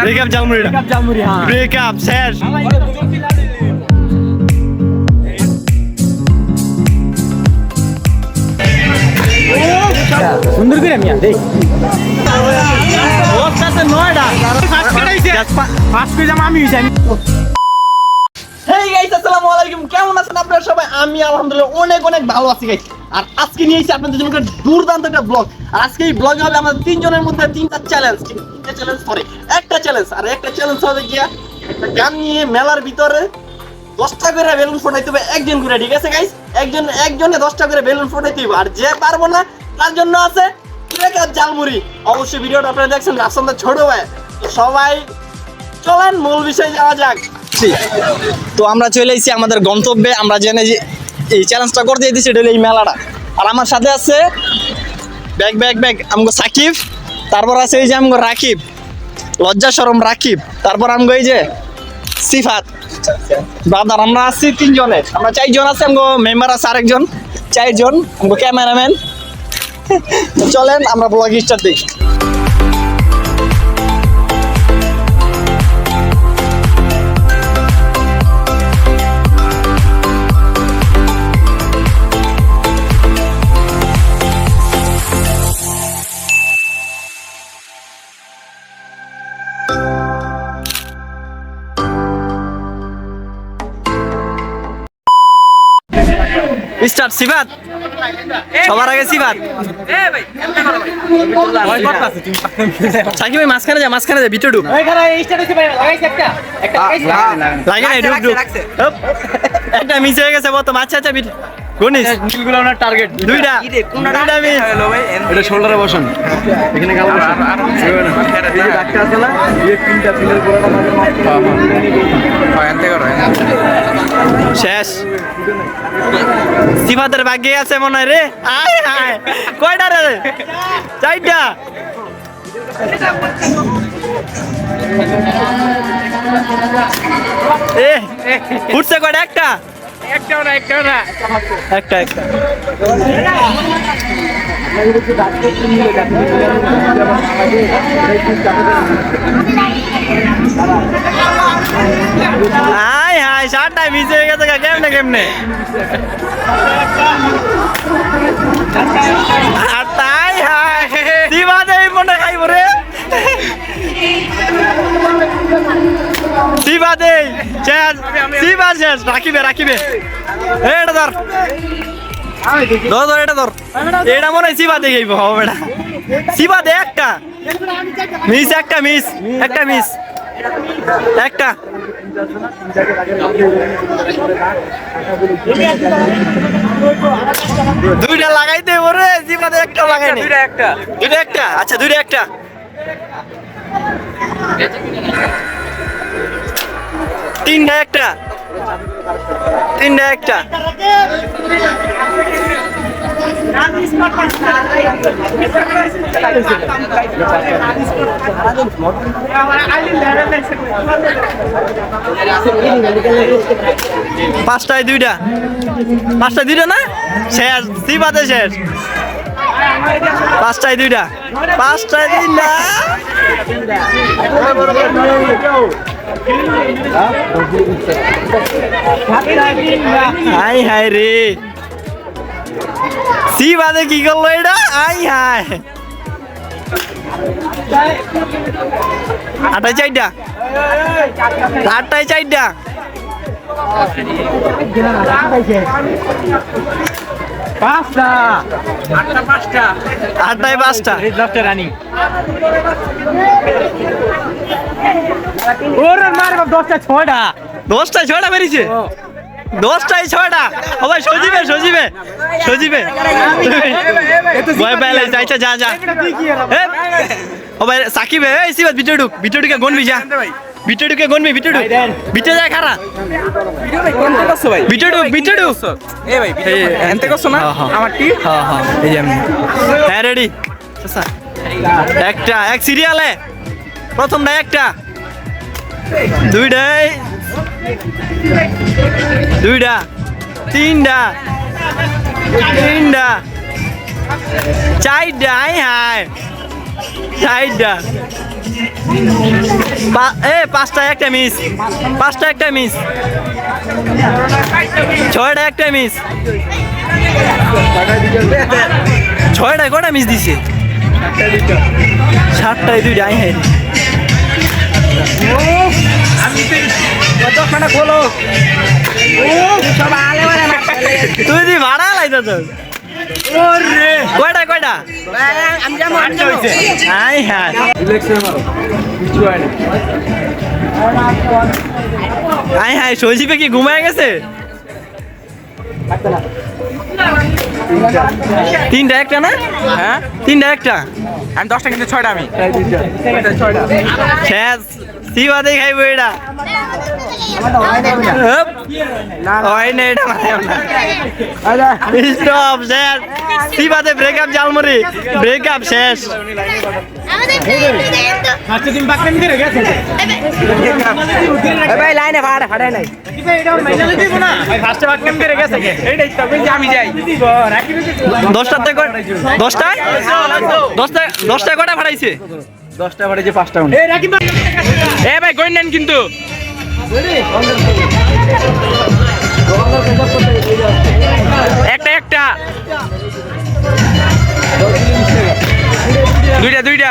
Breakup jhalmuri হ্যাঁ breakup শেষ সুন্দর করে আমি দেখ ওর সাথে নয়ডা ফার্স্ট কাটাইছে ফার্স্ট পেজ আমি জানি হেই গাইস আসসালামু আলাইকুম কেমন আছেন আপনারা সবাই আমি আলহামদুলিল্লাহ অনেক অনেক ভালো আছি গাইস আর আজকে নিয়ে এসেছি আপনাদের জন্য একটা দুর্দান্ত একটা ব্লগ আর আজকে এই ব্লগে হবে আমাদের তিনজনের মধ্যে তিনটা চ্যালেঞ্জ একটা চ্যালেঞ্জ আর একটা চ্যালেঞ্জ হবে গিয়া একটা গান নিয়ে মেলার ভিতরে 10টা করে বেলুন ফোটাইতে হবে একজন করে ঠিক আছে গাইস একজনে 10টা করে বেলুন ফোটাইতে হবে আর যে পারবো না তার জন্য আছে ব্রেকআপ জালমুড়ি অবশ্যই ভিডিওটা আপনারা দেখছেন রাফসানদার ছোট ভাই তো সবাই চলেন মূল বিষয়ে যাওয়া যাক তো আমরা চলে এসেছি আমাদের গন্তব্যে আমরা জেনে যে এই চ্যালেঞ্জটা করতে দিয়েছি এটা হলো এই মেলাটা আর আমার সাথে আছে ব্যাগ আমগো সাকিব তারপর আছে এই যে আমগো রাকিব লজ্জা শরম রাকিব তারপর আমগো এই যে সিফাত ব্রাদার আমরা আছি তিনজনে আমরা চারজন আছে আমগো মেম্বার আছে আরেকজন চারজন আমগো ক্যামেরাম্যান চলেন আমরা ব্লগ স্টার্ট দিই স্টার্ট সিফাত সবার আগে সিফাত সাকিব ভাই মাঝখানে যা ভিতরে ঢুক একটা মিস হয়ে গেছে বত আচ্ছা গনিস নীলগুলো ওনার টার্গেট দুইটা মিস এটা শোল্ডারে বসুন এখানে গাল বসুন এই যে ডাক্তার আছে না এই তিনটা পিলার পুরোটা মাঝে করো শেষ সিফাতের ভাগ্যে আছে মনে হয় রে আয় হায় কয়টা রে চারটা এ উঠছে কয়টা একটা হাই হাই সাতটায় মিস হয়ে গেছে কেমনে আর তাই হাই দিবাদে মনে খাইব রে দিবাদে শেষ রাখিবে এটা ধর এটা ধর এটা মনে হয় সিবাদে খাইব হবে এটা সিবাদে একটা মিস একটা দুইটা লাগাইতে ওরে জিবাদে একটা লাগাইনি দুইটা একটা আচ্ছা দুইটা একটা তিনটা একটা পাঁচটায় দুইটা না শেষ সিবাদে শেষ পাঁচটায় দুইটা হাই হাই রে সিবাদে কি করলো এটা আই হাই আটটায় চারটা আটটায় পাঁচটা রানিং ওরে মার বাপ 10টা 6টা বেরিয়েছে 10টায় 6টা সবাই সজিবে ভয় পেলে যাইছে যা সবাই সাকিব এই সিবাত ভিতরে ঢুকে গনবি যা ভিতরে যায় খারা ভিতরে এ ভাই এনতে করছ না আমার টি হ্যাঁ এই যে আমি হ্যাঁ রেডি এক সিরিয়ালে প্রথমটা একটা দুইটা তিনটা চারটা হাই চারটা পাঁচটা একটা মিস, পাঁচটা একটা মিস, ছয়টা একটা মিস, ছয়টা কটা মিস দিছে, সাতটায় দুইটা। আই হ্যাঁ তুই দি ভাড়া লাইতো তো কয়টা কয়টা আই হ্যাঁ আই হ্যাঁ সজীবে কি ঘুমায় গেছে? তিনটা একটা না? হ্যাঁ তিনটা একটা, আমি 10টা কিন্তু 6টা আমি শেষ সিবাদে খাইবো এটা। হয় না এটা স্টপ শেষ সিবাদে ব্রেকআপ জালমুড়ি ব্রেকআপ শেষ। ভাই লাইনে ফাড়ে নাই আমি যাই 10টায় কটা ফাটাইছে? 10টা ফাড়ে যে 5টা এ ভাই কই নেন কিন্তু একটা একটা দুইটা দুইটা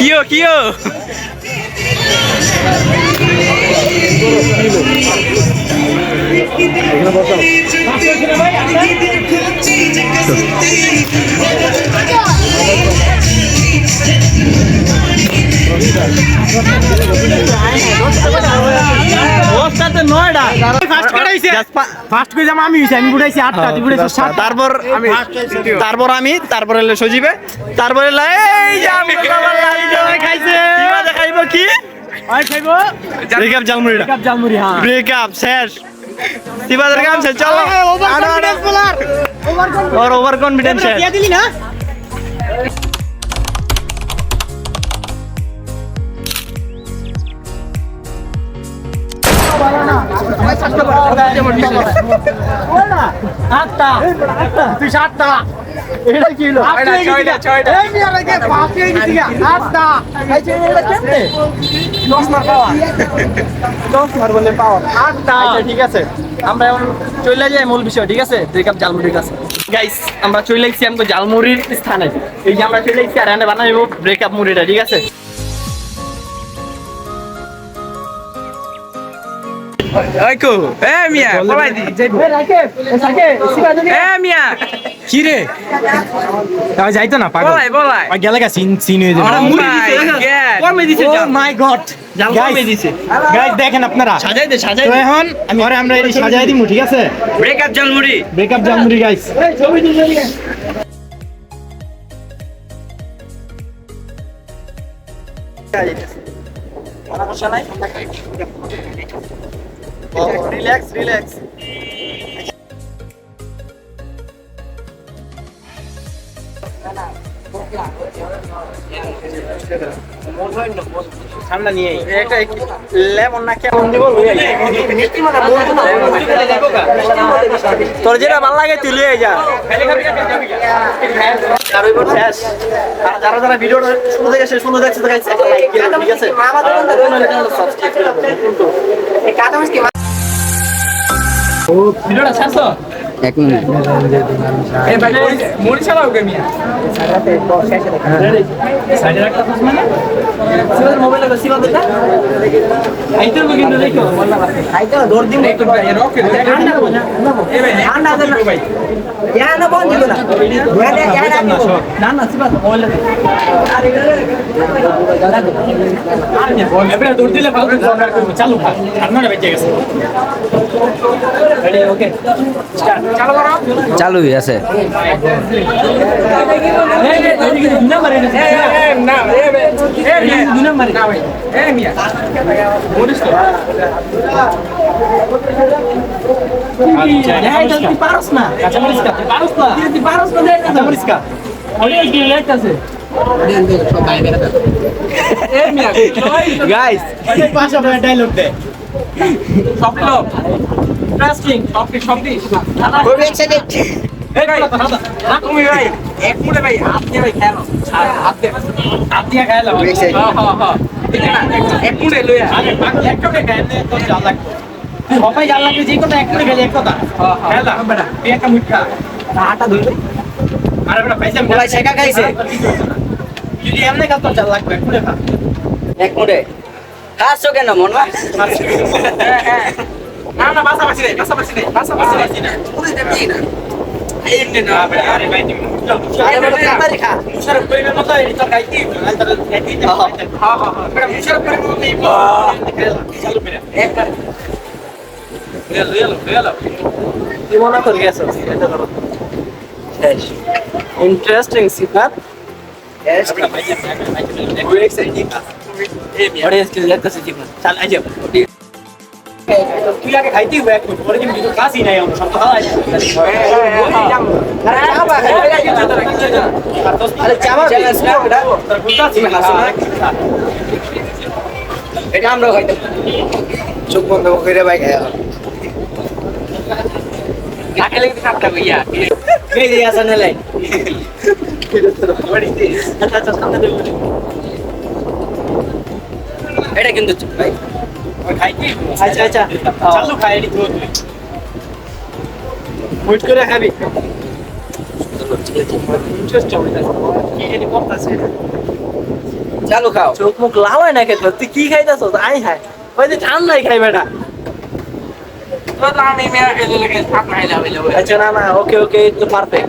কিও কিও তারপর আমি তারপরে সজীবে তারপরে খাইব কি ব্রেকআপ জালমুড়ি ব্রেকআপ শেষ সিবাদের কাম শেষ চলো ওর ওভার কনফিডেন্স শেষ ঠিক আছে আমরা এখন চলে যাই মূল বিষয়। ঠিক আছে ব্রেকআপ জালমুড়ির কাছে গাইস আমরা চলে এসেছি আমাকে জালমুড়ির স্থানে। এই যে আমরা চলে এসেছি আর এখানে বানাবো ব্রেকআপ মুড়িটা। ঠিক আছে ওইকো এ মিয়া বলাই দি এ মিয়া কি রে যাইতো না পাগল বলাই বলাই গেলে গা সিন হয়ে যাবে। ও মাই গড গাইস দেখেন আপনারা সাজাই দে সাজাই তো এখন আমরা এই সাজাই দিমু। ঠিক আছে breakup jhalmuri breakup jhalmuri guys relax relax ঠান্ডা নিয়ে একটা লেমন না কেমন দিব তোর যেটা ভালো লাগে তুই লিয়ে যা। শেষ আর যারা যারা ভিডিওটা শুরু থেকে শেষ পর্যন্ত দেখছে ঠিক আছে ভিডিওটা শেষ এক মিনিট এ ভাই মরি চালাও কে মিয়া সাইডে রাখতে পারছ মানে সিবাদের মোবাইল আছে সিবাদের না আইতো কিন্তু দেখো আইতো দৌড় দিন একটু ভাই রকে ঠান্ডা এ ভাই ঠান্ডা দেন ভাই ইয়া না বন্ধ দিও না না না সিবাদ মোবাইল এবারে দৌড় দিলে ভালো চালু আপনারা বেঁচে গেছে রেডি ওকে স্টার্ট চালুই আছে গাইস পাঁচশো টাকা ডায়লগ দে খুবই এক্সাইটেড তুমি ভাই এক মুঠে ভাই হাত দিয়ে ভাই খেলো হাত দিয়ে খেলো খুবই excited। এক মুঠে লইয়া সবাই জাল লাগবে যে কথা এক করে গেলে এক কথা খেলা বেটা তুই একটা মুঠা হাঁটা ধরলে আরে বেটা পয়সা বলাই শেখা খাইছে যদি এমনি কাজ তোর জাল লাগবে এক করে খা এক মুঠে খাচ্ছ কেন মন না না পাশাপাশি নেই পাশাপাশি নেই এমনি না আরে ভাই তুমি খা মুশারফ করিমের মতো এই তোর খাইতি হ্যাঁ বেটা মুশারফ করে বলতে চালু করে একবার লেলো কি মনে করে গেছো এটা ধরো শেষ ইন্টারেস্টিং সিফাত খুবই এক্সাইটিং অডিয়েন্স কে দেখতেছে জীবন চল আই যাও তুই আগে খাইতি ব্যাক করে কিন্তু কিছু কাজই নাই আমরা সব খাওয়া আরে চাবা চ্যালেঞ্জ না এটা এটা আমরা খাইতে চোখ বন্ধ করে ভাই খাই কাকে লাগতে খাতা ভাইয়া এই যে আসলে লাই এটা কিন্তু ভাই খাইতি আচ্ছা আচ্ছা চালু খাই এডি তো মুট করে খাবি ইন্টারেস্ট হবে না কি এডি করতেছে চালু খাও চোখ মুখ লাল হয় না খেতে তুই কি খাইতাছ আই হাই ওই যে ঠান্ডাই খাই বেটা তো আমি মেরা খেলে লাগে থাক না হইলা হইলা আচ্ছা না না ওকে ওকে তো পারফেক্ট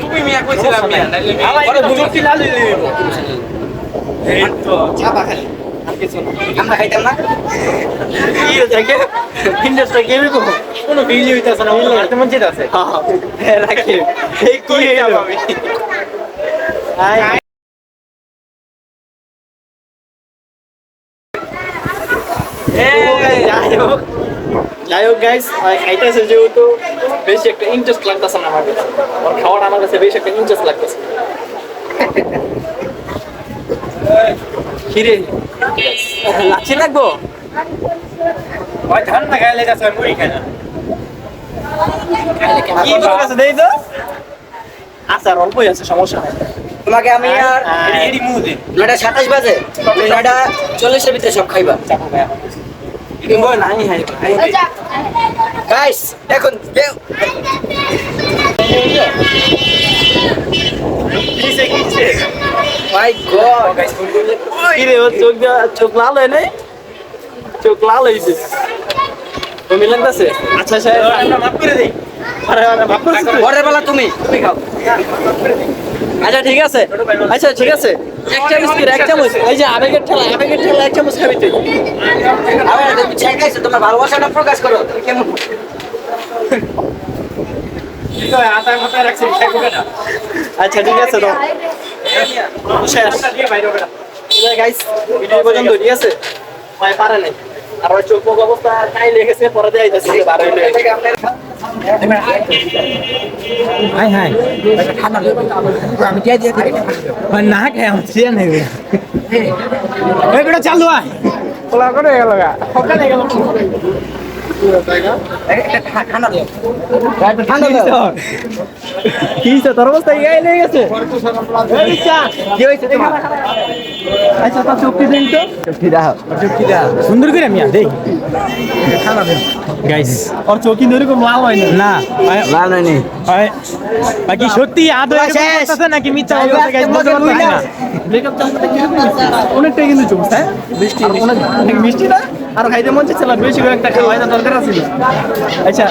তুমি মিয়া কইছিলাম মিয়া নাইলে চাপা খালি আমরা খাইতাম না কোনো বিলি হইতেছে না উল্লো হাতে মন যেতেছে হ্যাঁ রাখি এই কি যাই হোক গাইস খাইতেছে যেহেতু বেশি একটা ইন্টারেস্ট লাগতেছে না আমার কাছে ওর খাওয়াটা আমার কাছে বেশি একটা ইন্টারেস্ট লাগতেছে খিরে লাচ্ছি লাগবো ওই ঠান্ডা খাইলে যাচ্ছে মুড়ি খাই না কি তোর কাছে দেই তো আচার অল্পই আছে সমস্যা নাই তোমাকে আমি আর এডি মুহ দে 9:27 বাজে 9:40 এর ভিতরে সব খাইবা চাপো ভাই কি বল নাই হাই গাইস এখন কিসে কিসে মাই গড গাইস কি রে চোখ লাল হয় নাই চোখ লাল হইছে তুমি লাগতাছে আচ্ছা আচ্ছা আমরা মাফ করে দেই আরে মাফ করে পরের বেলা তুমি খাও আচ্ছা ঠিক আছে আচ্ছা ঠিক আছে এক চামচ কি এক চামচ এই যে আবেগের ঠেলা এক চামচ খাবি তুই আবার তুমি চেকাইছো তোমার ভালোবাসাটা প্রকাশ করো কেমন আচ্ছা ঠিক আছে তো শেষ গাইস ভিডিও পর্যন্ত ঠিক আছে ভাই পারে নাই আর ওই চোখ মুখ অবস্থা তাই লেগেছে পরে দিয়ে আইতাছে যে বার হইলো হাই হাই আমি দিয়ে দিয়ে না খাই আমার চেয়ে নেই ওই বেটা চালু আয় ওলা করে গেল গা সকাল হয়ে গেল ঠান্ডা দিও কি তোর অবস্থা গায়ে লেগে গেছে কি হয়েছে তোমার আচ্ছা তা চুক্তি দিন তো চুক্তি দাও সুন্দর করে মিয়া দেখ ঠান্ডা দেন গাইস ওর চৌকি এরকম লাল হয় না লাল হয়নি বাকি সত্যি আদৌ আছে নাকি মিথ্যা বলতে গাইস বলতে পারছি না ব্রেকআপ চান্সটা কি অনেকটাই কিন্তু চুমস হ্যাঁ অনেক মিষ্টি না আর খাইতে মন চাচ্ছিল বেশি করে একটা খাওয়াই দরকার আছে আচ্ছা